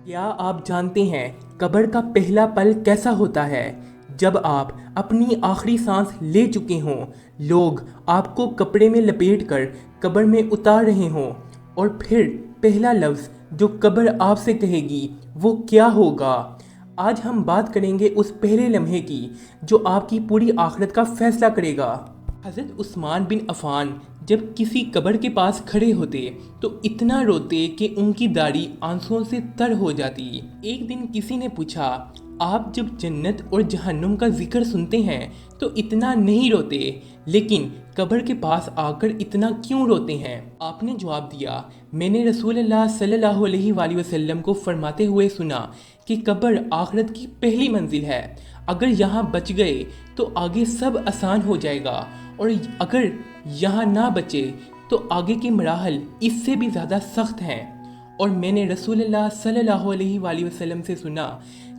क्या आप जानते हैं कब्र का पहला पल कैसा होता है? जब आप अपनी आखिरी सांस ले चुके हों, लोग आपको कपड़े में लपेटकर कब्र में उतार रहे हों, और फिर पहला लफ्ज़ जो कब्र आपसे कहेगी वो क्या होगा? आज हम बात करेंगे उस पहले लम्हे की जो आपकी पूरी आखिरत का फैसला करेगा। हज़रत उस्मान बिन अफ़ान जब किसी कब्र के पास खड़े होते तो इतना रोते कि उनकी दाढ़ी आंसुओं से तर हो जाती। एक दिन किसी ने पूछा, आप जब जन्नत और जहन्नुम का जिक्र सुनते हैं तो इतना नहीं रोते, लेकिन कब्र के पास आकर इतना क्यों रोते हैं? आपने जवाब दिया, मैंने रसूलुल्लाह सल्लल्लाहु अलैहि वसल्लम को फरमाते हुए सुना कि कब्र आखिरत की पहली मंजिल है। अगर यहाँ बच गए तो आगे सब आसान हो जाएगा, और अगर यहाँ ना बचे तो आगे के मराहल इससे भी ज़्यादा सख्त हैं। और मैंने रसूलुल्लाह सल्लल्लाहु अलैहि वसल्लम से सुना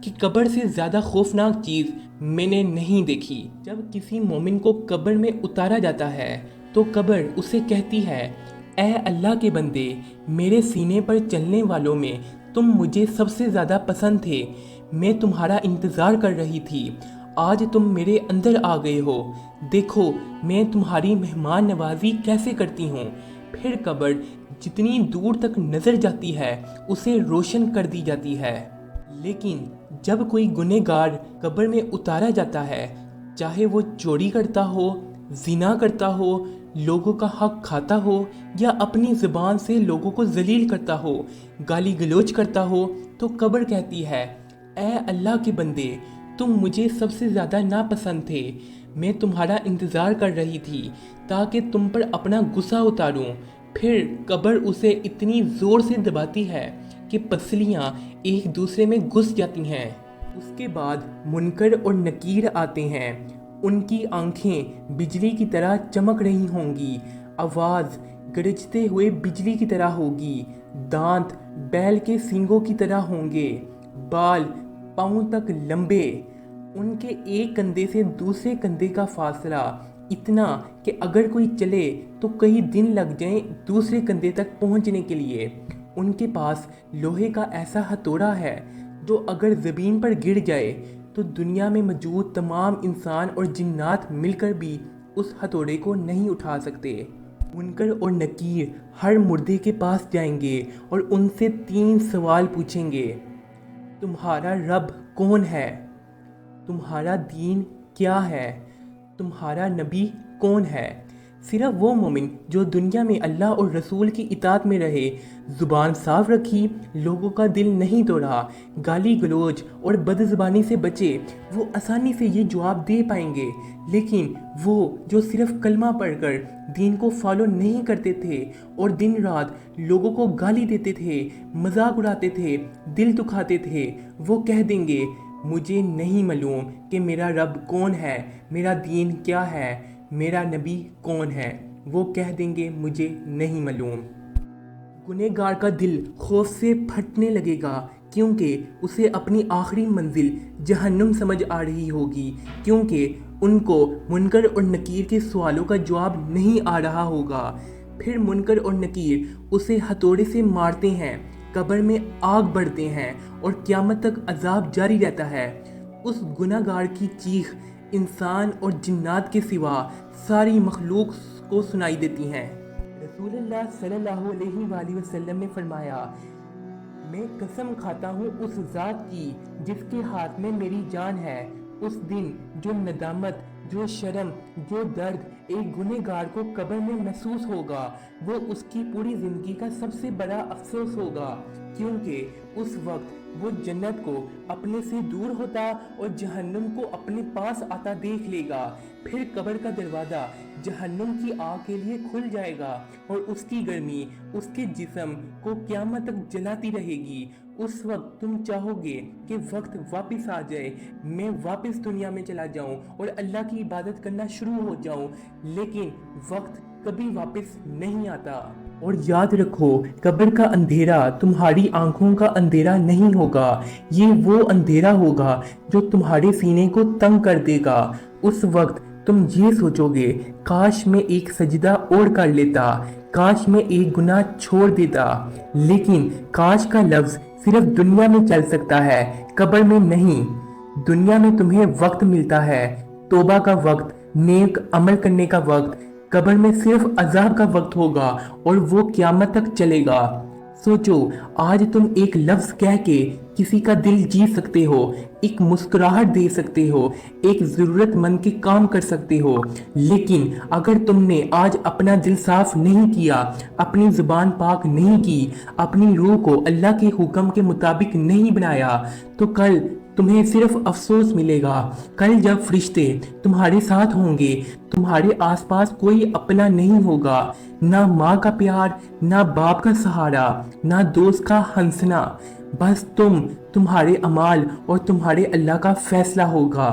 कि कब्र से ज़्यादा खौफनाक चीज़ मैंने नहीं देखी। जब किसी मोमिन को कब्र में उतारा जाता है तो कब्र उसे कहती है, ऐ अल्लाह के बंदे, मेरे सीने पर चलने वालों में तुम मुझे सबसे ज़्यादा पसंद थे, मैं तुम्हारा इंतज़ार कर रही थी, आज तुम मेरे अंदर आ गए हो, देखो मैं तुम्हारी मेहमान नवाजी कैसे करती हूँ। फिर कब्र जितनी दूर तक नज़र जाती है उसे रोशन कर दी जाती है। लेकिन जब कोई गुनहगार कब्र में उतारा जाता है, चाहे वो चोरी करता हो, जिना करता हो, लोगों का हक खाता हो, या अपनी ज़ुबान से लोगों को जलील करता हो, गाली गलौज करता हो, तो कब्र कहती है, ऐ अल्लाह के बंदे, तुम मुझे सबसे ज़्यादा नापसंद थे, मैं तुम्हारा इंतज़ार कर रही थी ताकि तुम पर अपना गुस्सा उतारूं। फिर कब्र उसे इतनी ज़ोर से दबाती है कि पसलियाँ एक दूसरे में घुस जाती हैं। उसके बाद मुनकर और नकीर आते हैं। उनकी आंखें बिजली की तरह चमक रही होंगी, आवाज़ गरजते हुए बिजली की तरह होगी, दांत बैल के सींगों की तरह होंगे, बाल पाँव तक लंबे, उनके एक कंधे से दूसरे कंधे का फासला इतना कि अगर कोई चले तो कई दिन लग जाएं दूसरे कंधे तक पहुंचने के लिए। उनके पास लोहे का ऐसा हथौड़ा है जो अगर ज़मीन पर गिर जाए तो दुनिया में मौजूद तमाम इंसान और जिन्नात मिलकर भी उस हथौड़े को नहीं उठा सकते। मुनकर और नकीर हर मुर्दे के पास जाएंगे और उनसे 3 सवाल पूछेंगे। तुम्हारा रब कौन है? तुम्हारा दीन क्या है? तुम्हारा नबी कौन है? सिर्फ वो मोमिन जो दुनिया में अल्लाह और रसूल की इताअत में रहे, ज़ुबान साफ रखी, लोगों का दिल नहीं तोड़ा, गाली गलौज और बदज़बानी से बचे, वो आसानी से ये जवाब दे पाएंगे। लेकिन वो जो सिर्फ कलमा पढ़कर दीन को फॉलो नहीं करते थे और दिन रात लोगों को गाली देते थे, मजाक उड़ाते थे, दिल दुखाते थे, वो कह देंगे, मुझे नहीं मालूम कि मेरा रब कौन है, मेरा दीन क्या है, मेरा नबी कौन है। वो कह देंगे, मुझे नहीं मालूम। गुनहगार का दिल खौफ से फटने लगेगा, क्योंकि उसे अपनी आखिरी मंजिल जहन्नुम समझ आ रही होगी, क्योंकि उनको मुनकर और नकीर के सवालों का जवाब नहीं आ रहा होगा। फिर मुनकर और नकीर उसे हथौड़े से मारते हैं, कब्र में आग बढ़ते हैं और क़यामत तक अजाब जारी रहता है। उस गुनहगार की चीख इंसान और जिन्नात के सिवा सारी मखलूक को सुनाई देती हैं। रसूलुल्लाह सल्लल्लाहु अलैहि वसल्लम ने फरमाया, मैं कसम खाता हूँ उस ज़ात की जिसके हाथ में मेरी जान है, उस दिन जो नदामत, जो शर्म, जो दर्द एक गुनहगार को कब्र में महसूस होगा, वो उसकी पूरी ज़िंदगी का सबसे बड़ा अफसोस होगा, क्योंकि उस वक्त वो जन्नत को अपने से दूर होता और जहन्नुम को अपने पास आता देख लेगा। फिर कब्र का दरवाज़ा जहन्नुम की आग के लिए खुल जाएगा और उसकी गर्मी उसके जिस्म को क़यामत तक जलाती रहेगी। उस वक्त तुम चाहोगे कि वक्त वापस आ जाए, मैं वापस दुनिया में चला जाऊं और अल्लाह की इबादत करना शुरू हो जाऊं, लेकिन वक्त कभी वापस नहीं आता। और याद रखो, कब्र का अंधेरा तुम्हारी आंखों का अंधेरा नहीं होगा, ये वो अंधेरा होगा जो तुम्हारे सीने को तंग कर देगा। उस वक्त तुम ये सोचोगे, काश मैं एक सजदा और कर लेता, کاش میں ایک گناہ چھوڑ دیتا، لیکن کاش کا لفظ صرف دنیا میں چل سکتا ہے، قبر میں نہیں۔ دنیا میں تمہیں وقت ملتا ہے، توبہ کا وقت، نیک عمل کرنے کا وقت۔ قبر میں صرف عذاب کا وقت ہوگا اور وہ قیامت تک چلے گا۔ سوچو، آج تم ایک لفظ کہہ کے کسی کا دل جیت سکتے ہو، ایک مسکراہٹ دے سکتے ہو، ایک ضرورت مند کے کام کر سکتے ہو، لیکن اگر تم نے آج اپنا دل صاف نہیں کیا، اپنی زبان پاک نہیں کی، اپنی روح کو اللہ کے حکم کے مطابق نہیں بنایا، تو کل تمہیں صرف افسوس ملے گا۔ کل جب فرشتے تمہارے ساتھ ہوں گے، تمہارے آس پاس کوئی اپنا نہیں ہوگا، نہ ماں کا پیار، نہ باپ کا سہارا، نہ دوست کا ہنسنا، بس تمہارے اعمال اور تمہارے اللہ کا فیصلہ ہوگا۔